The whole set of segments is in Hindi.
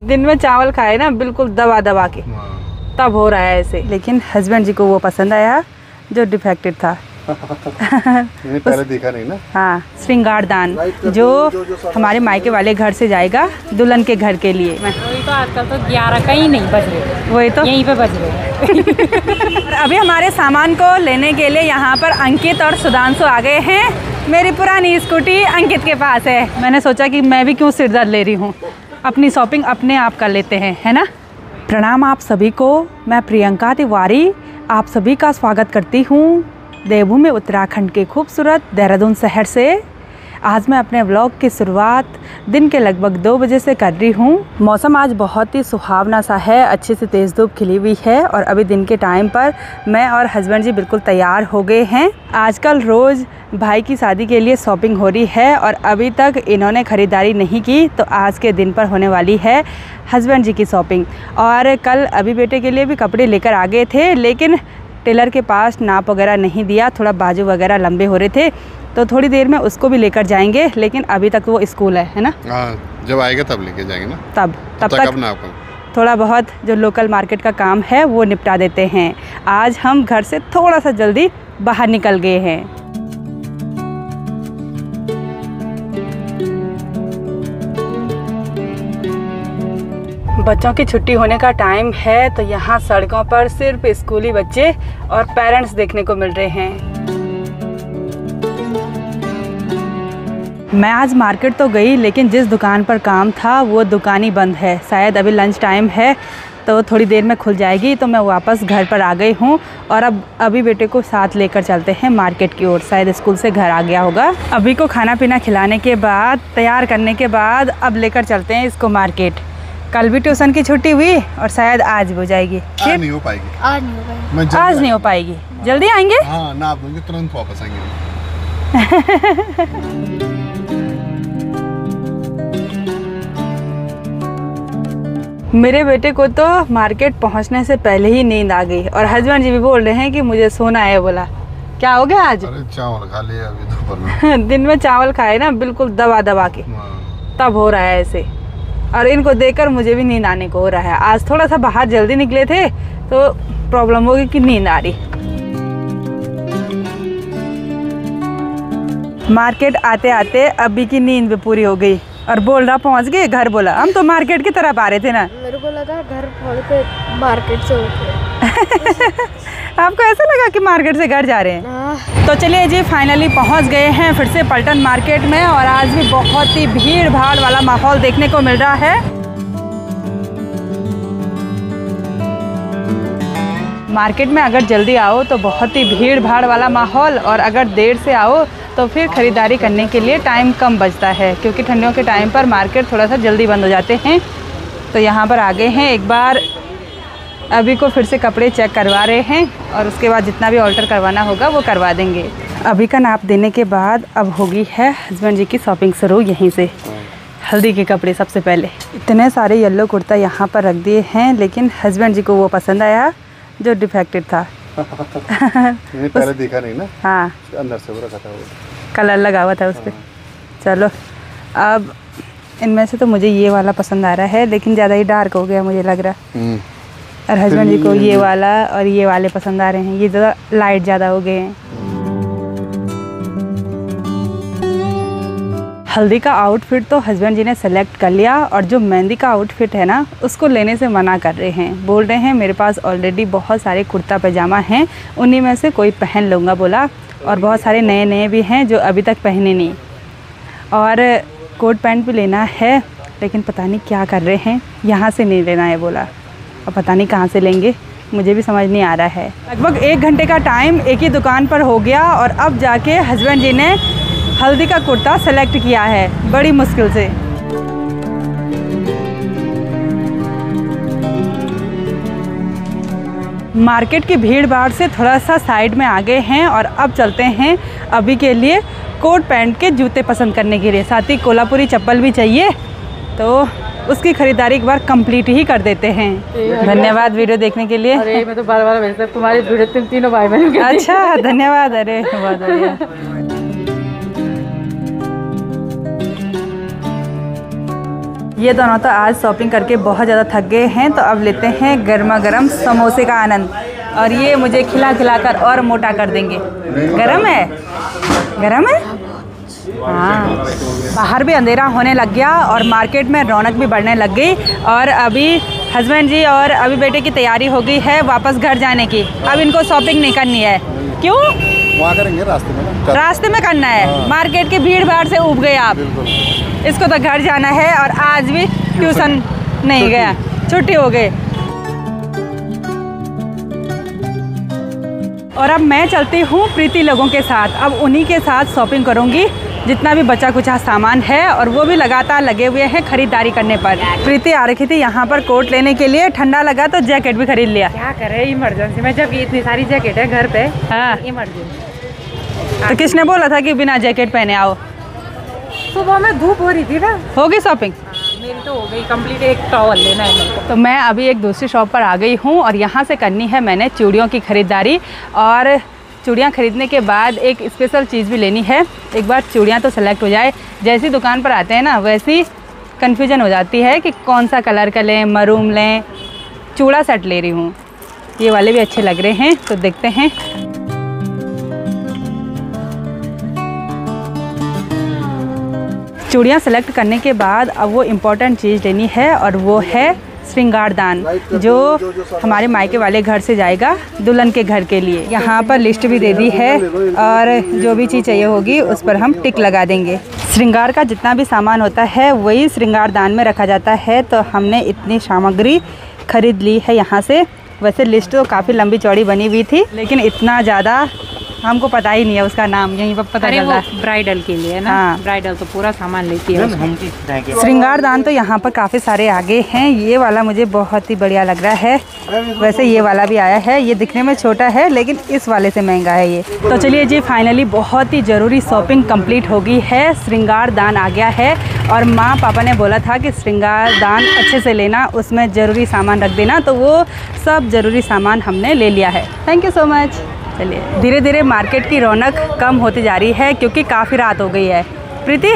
दिन में चावल खाए ना बिल्कुल दबा दबा के, तब हो रहा है ऐसे। लेकिन हस्बैंड जी को वो पसंद आया जो डिफेक्टेड था। पहले देखा नहीं ना। हाँ, श्रृंगार दान जो हमारे मायके वाले घर से जाएगा दुल्हन के घर के लिए। वही तो आजकल तो 11 कहीं नहीं बज रहे, वही तो यहीं पे बज रहे। अभी हमारे सामान को लेने के लिए यहाँ पर अंकित और सुधांशु आ गए हैं। मेरी पुरानी स्कूटी अंकित के पास है। मैंने सोचा कि मैं भी क्यों सिरदर्द ले रही हूँ, अपनी शॉपिंग अपने आप कर लेते हैं, है ना। प्रणाम आप सभी को, मैं प्रियंका तिवारी आप सभी का स्वागत करती हूँ देवभूमि उत्तराखंड के खूबसूरत देहरादून शहर से। आज मैं अपने व्लॉग की शुरुआत दिन के लगभग 2 बजे से कर रही हूँ। मौसम आज बहुत ही सुहावना सा है, अच्छी सी तेज़ धूप खिली हुई है और अभी दिन के टाइम पर मैं और हस्बैंड जी बिल्कुल तैयार हो गए हैं। आजकल रोज़ भाई की शादी के लिए शॉपिंग हो रही है और अभी तक इन्होंने ख़रीदारी नहीं की, तो आज के दिन पर होने वाली है हस्बैंड जी की शॉपिंग। और कल अभी बेटे के लिए भी कपड़े लेकर आ गए थे, लेकिन टेलर के पास नाप वगैरह नहीं दिया, थोड़ा बाजू वगैरह लंबे हो रहे थे, तो थोड़ी देर में उसको भी लेकर जाएंगे। लेकिन अभी तक वो स्कूल है ना। जब आएगा तब लेके जाएंगे ना। तब तक नाप थोड़ा बहुत जो लोकल मार्केट का काम है वो निपटा देते हैं। आज हम घर से थोड़ा सा जल्दी बाहर निकल गए हैं। बच्चों की छुट्टी होने का टाइम है, तो यहाँ सड़कों पर सिर्फ स्कूली बच्चे और पेरेंट्स देखने को मिल रहे हैं। मैं आज मार्केट तो गई, लेकिन जिस दुकान पर काम था वो दुकान ही बंद है। शायद अभी लंच टाइम है तो थोड़ी देर में खुल जाएगी, तो मैं वापस घर पर आ गई हूँ और अब अभी बेटे को साथ लेकर चलते हैं मार्केट की ओर। शायद स्कूल से घर आ गया होगा। अभी को खाना पीना खिलाने के बाद, तैयार करने के बाद अब लेकर चलते हैं इसको मार्केट। कल भी ट्यूशन की छुट्टी हुई और शायद आज भी हो जाएगी। आज नहीं हो पाएगी। आज नहीं हो पाएगी। जल्दी आएंगे। हाँ, ना दूंगी, तुरंत वापस आएंगे। मेरे बेटे को तो मार्केट पहुंचने से पहले ही नींद आ गई और हस्बैंड जी भी बोल रहे हैं कि मुझे सोना है। बोला क्या हो गया आज? अरे चावल खा लिया अभी दोपहर में। दिन में चावल खाए ना बिल्कुल दबा दबा के, तब हो रहा है ऐसे। और इनको देखकर मुझे भी नींद आने को हो रहा है। आज थोड़ा सा बाहर जल्दी निकले थे तो प्रॉब्लम होगी कि नींद आ रही। मार्केट आते आते अभी की नींद भी पूरी हो गई और बोल रहा पहुंच गए घर। बोला हम तो मार्केट की तरफ आ रहे थे ना। मेरे को लगा घर छोड़ के मार्केट से होके। आपको ऐसा लगा कि मार्केट से घर जा रहे हैं? तो चलिए जी, फाइनली पहुंच गए हैं फिर से पलटन मार्केट में और आज भी बहुत ही भीड़ भाड़ वाला माहौल देखने को मिल रहा है। मार्केट में अगर जल्दी आओ तो बहुत ही भीड़ भाड़ वाला माहौल, और अगर देर से आओ तो फिर ख़रीदारी करने के लिए टाइम कम बचता है, क्योंकि ठंडियों के टाइम पर मार्केट थोड़ा सा जल्दी बंद हो जाते हैं। तो यहाँ पर आ गए हैं एक बार। अभी को फिर से कपड़े चेक करवा रहे हैं और उसके बाद जितना भी ऑल्टर करवाना होगा वो करवा देंगे। अभी का नाप देने के बाद अब होगी है हस्बैंड जी की शॉपिंग शुरू। यहीं से हल्दी के कपड़े सबसे पहले। इतने सारे येलो कुर्ता यहाँ पर रख दिए हैं, लेकिन हस्बैंड जी को वो पसंद आया जो डिफेक्टेड था। पहले देखा नहीं ना। हाँ, अंदर से वो रखा था, वो कलर लगा हुआ था उस पर। चलो, अब इनमें से तो मुझे ये वाला पसंद आ रहा है, लेकिन ज़्यादा ही डार्क हो गया मुझे लग रहा। और हस्बैंड जी को ये वाला और ये वाले पसंद आ रहे हैं, ये ज़्यादा लाइट ज़्यादा हो गए हैं। हल्दी का आउटफिट तो हस्बैंड जी ने सेलेक्ट कर लिया, और जो मेहंदी का आउटफिट है ना उसको लेने से मना कर रहे हैं। बोल रहे हैं मेरे पास ऑलरेडी बहुत सारे कुर्ता पैजामा हैं, उन्हीं में से कोई पहन लूँगा बोला। और बहुत सारे नए नए भी हैं जो अभी तक पहने नहीं, और कोट पैंट भी लेना है, लेकिन पता नहीं क्या कर रहे हैं। यहाँ से नहीं लेना है बोला, और पता नहीं कहाँ से लेंगे, मुझे भी समझ नहीं आ रहा है। लगभग 1 घंटे का टाइम एक ही दुकान पर हो गया और अब जाके हस्बैंड जी ने हल्दी का कुर्ता सेलेक्ट किया है, बड़ी मुश्किल से। मार्केट की भीड़ भाड़ से थोड़ा सा साइड में आ गए हैं और अब चलते हैं अभी के लिए कोट पैंट के जूते पसंद करने के लिए। साथ ही कोल्हापुरी चप्पल भी चाहिए, तो उसकी खरीदारी एक बार कंप्लीट ही कर देते हैं। धन्यवाद वीडियो देखने के लिए। अरे मैं तो बार-बार भेजता हूं तुम्हारी वीडियो, तुम तीनों भाई बहन। अच्छा, धन्यवाद। अरे बहुत बढ़िया। ये दोनों तो आज शॉपिंग करके बहुत ज़्यादा थक गए हैं, तो अब लेते हैं गर्मा गर्म समोसे का आनंद। और ये मुझे खिला खिला कर और मोटा कर देंगे। गरम है, गरम है। हाँ, बाहर भी अंधेरा होने लग गया और मार्केट में रौनक भी बढ़ने लग गई। और अभी हस्बैंड जी और अभी बेटे की तैयारी हो गई है वापस घर जाने की। अब इनको शॉपिंग नहीं करनी है। क्यों? वहाँ करेंगे रास्ते में ना। रास्ते में करना है। हाँ। मार्केट की भीड़ भाड़ से उब गए आप। इसको तो घर जाना है और आज भी ट्यूशन नहीं गया, छुट्टी हो गई। और अब मैं चलती हूँ प्रीति लोगों के साथ। अब उन्हीं के साथ शॉपिंग करूँगी जितना भी बचा कुचा सामान है, और वो भी लगातार लगे हुए हैं खरीदारी करने पर। प्रीति आ रखी थी यहाँ पर कोट लेने के लिए, ठंडा लगा तो जैकेट भी खरीद लिया। क्या करे इमरजेंसी में, जब इतनी सारी जैकेट है घर पे। हाँ, इमरजेंसी। तो किसने बोला था कि बिना जैकेट पहने आओ? सुबह में धूप हो रही थी ना। होगी शॉपिंग? मेरी तो हो गई कंप्लीट। एक टॉवल लेना है मेरे को। तो मैं अभी एक दूसरी शॉप पर आ गई हूँ और यहाँ से करनी है मैंने चूड़ियों की खरीदारी। और चूड़ियाँ खरीदने के बाद एक स्पेशल चीज़ भी लेनी है। एक बार चूड़ियाँ तो सेलेक्ट हो जाए, जैसी दुकान पर आते हैं ना वैसी कन्फ्यूजन हो जाती है कि कौन सा कलर का लें, मरूम लें। चूड़ा सेट ले रही हूँ, ये वाले भी अच्छे लग रहे हैं, तो देखते हैं। चूड़ियाँ सेलेक्ट करने के बाद अब वो इम्पोर्टेंट चीज़ लेनी है, और वो है श्रृंगारदान, जो हमारे मायके वाले घर से जाएगा दुल्हन के घर के लिए। यहाँ पर लिस्ट भी दे दी है और जो भी चीज़ चाहिए होगी उस पर हम टिक लगा देंगे। श्रृंगार का जितना भी सामान होता है वही श्रृंगारदान में रखा जाता है, तो हमने इतनी सामग्री खरीद ली है यहाँ से। वैसे लिस्ट तो काफ़ी लंबी चौड़ी बनी हुई थी, लेकिन इतना ज़्यादा हमको पता ही नहीं है उसका नाम, यहीं पर पता चल रहा है। ब्राइडल के लिए ना। हाँ। ब्राइडल तो पूरा सामान लेती है। श्रृंगारदान तो यहाँ पर काफ़ी सारे आगे हैं। ये वाला मुझे बहुत ही बढ़िया लग रहा है। वैसे ये वाला भी आया है, ये दिखने में छोटा है लेकिन इस वाले से महंगा है ये। तो चलिए जी, फाइनली बहुत ही ज़रूरी शॉपिंग कंप्लीट हो गई है। श्रृंगारदान आ गया है और माँ पापा ने बोला था कि श्रृंगारदान अच्छे से लेना, उसमें ज़रूरी सामान रख देना, तो वो सब ज़रूरी सामान हमने ले लिया है। Thank you so much. चलिए, धीरे धीरे मार्केट की रौनक कम होती जा रही है क्योंकि काफ़ी रात हो गई है प्रीति,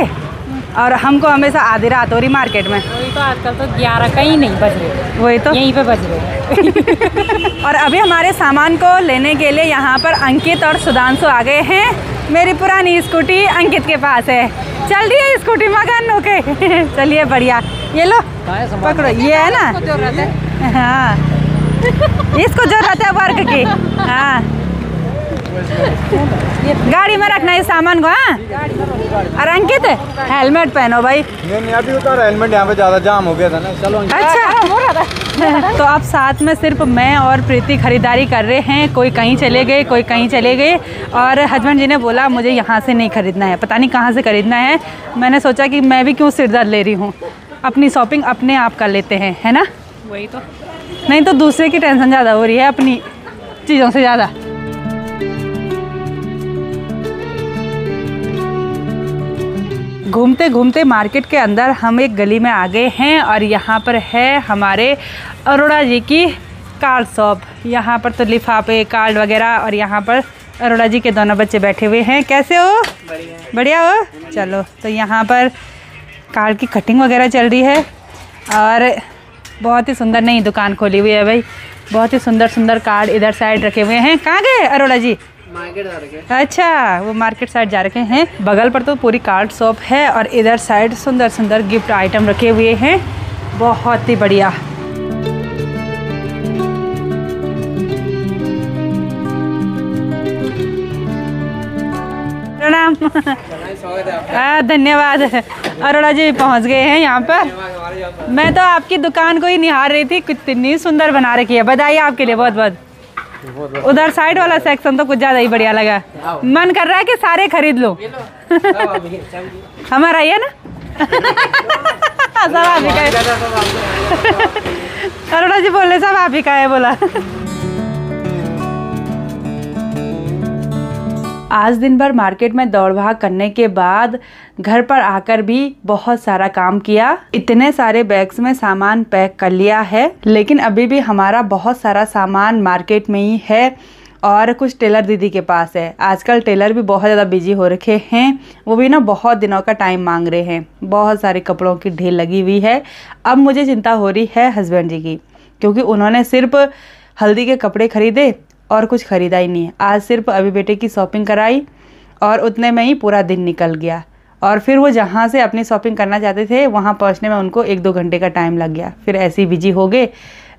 और हमको हमेशा आधी रात हो रही मार्केट में। वही तो, आजकल तो 11 कहीं नहीं बज रहे, वही तो, यहीं पे बज रहे। और अभी हमारे सामान को लेने के लिए यहाँ पर अंकित और सुधांशु आ गए हैं। मेरी पुरानी स्कूटी अंकित के पास है। चल रही है स्कूटी मगन होके। चलिए बढ़िया, ये लो पकड़ो, ये है ना। हाँ, इसको जरूरत है वर्क की। हाँ, गाड़ी में रखना है सामान को। हाँ, और अंकित हेलमेट पहनो भाई। नहीं अभी उतारा हेलमेट, यहाँ पे ज़्यादा जाम हो गया था ना। चलो अच्छा। तो अब साथ में सिर्फ मैं और प्रीति खरीदारी कर रहे हैं। कोई कहीं चले गए, कोई कहीं चले गए, और हस्बैंड जी ने बोला मुझे यहाँ से नहीं खरीदना है, पता नहीं कहाँ से खरीदना है। मैंने सोचा कि मैं भी क्यों सिरदर्द ले रही हूँ, अपनी शॉपिंग अपने आप कर लेते हैं, है ना। वही तो, नहीं तो दूसरे की टेंशन ज़्यादा हो रही है अपनी चीज़ों से ज़्यादा। घूमते घूमते मार्केट के अंदर हम एक गली में आ गए हैं और यहाँ पर है हमारे अरोड़ा जी की कार्ड शॉप। यहाँ पर तो लिफाफे, कार्ड वगैरह, और यहाँ पर अरोड़ा जी के दोनों बच्चे बैठे हुए हैं। कैसे हो? बढ़िया हो। चलो, तो यहाँ पर कार्ड की कटिंग वगैरह चल रही है और बहुत ही सुंदर नई दुकान खोली हुई है भाई। बहुत ही सुंदर सुंदर कार्ड इधर साइड रखे हुए हैं। कहाँ गए अरोड़ा जी? मार्केट जा रखे। अच्छा, वो मार्केट साइड जा रखे हैं। बगल पर तो पूरी कार्ड शॉप है और इधर साइड सुंदर सुंदर गिफ्ट आइटम रखे हुए हैं। बहुत ही बढ़िया। प्रणाम। धन्यवाद। अरोड़ा जी पहुंच गए हैं यहाँ पर। मैं तो आपकी दुकान को ही निहार रही थी, कितनी सुंदर बना रखी है। बधाई आपके लिए बहुत बहुत। उधर साइड वाला सेक्शन तो कुछ ज़्यादा ही बढ़िया लगा। मन कर रहा है कि सारे खरीद लो। हमारा ये ना। सब आप ही का है। अरोड़ा जी बोले सब आप ही का है बोला। आज दिन भर मार्केट में दौड़ भाग करने के बाद घर पर आकर भी बहुत सारा काम किया। इतने सारे बैग्स में सामान पैक कर लिया है, लेकिन अभी भी हमारा बहुत सारा सामान मार्केट में ही है और कुछ टेलर दीदी के पास है। आजकल टेलर भी बहुत ज़्यादा बिजी हो रखे हैं, वो भी ना बहुत दिनों का टाइम मांग रहे हैं। बहुत सारे कपड़ों की ढेर लगी हुई है। अब मुझे चिंता हो रही है हस्बैंड जी की, क्योंकि उन्होंने सिर्फ हल्दी के कपड़े खरीदे और कुछ ख़रीदा ही नहीं। आज सिर्फ अभी बेटे की शॉपिंग कराई और उतने में ही पूरा दिन निकल गया। और फिर वो जहाँ से अपनी शॉपिंग करना चाहते थे वहाँ पहुँचने में उनको 1-2 घंटे का टाइम लग गया। फिर ऐसे ही बिजी हो गए,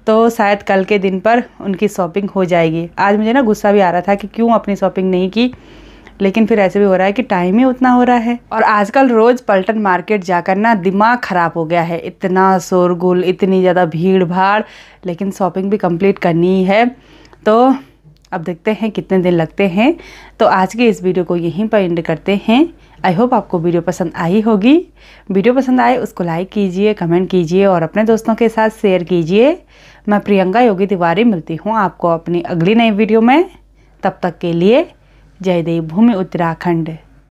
तो शायद कल के दिन पर उनकी शॉपिंग हो जाएगी। आज मुझे ना गुस्सा भी आ रहा था कि क्यों अपनी शॉपिंग नहीं की, लेकिन फिर ऐसे भी हो रहा है कि टाइम ही उतना हो रहा है। और आजकल रोज़ पलटन मार्केट जाकर ना दिमाग ख़राब हो गया है। इतना शोरगुल, इतनी ज़्यादा भीड़ भाड़, लेकिन शॉपिंग भी कंप्लीट करनी ही है। तो अब देखते हैं कितने दिन लगते हैं। तो आज की इस वीडियो को यहीं पर एंड करते हैं। आई होप आपको वीडियो पसंद आई होगी। वीडियो पसंद आए उसको लाइक कीजिए, कमेंट कीजिए और अपने दोस्तों के साथ शेयर कीजिए। मैं प्रियंका योगी तिवारी मिलती हूँ आपको अपनी अगली नई वीडियो में। तब तक के लिए जय देव भूमि उत्तराखंड।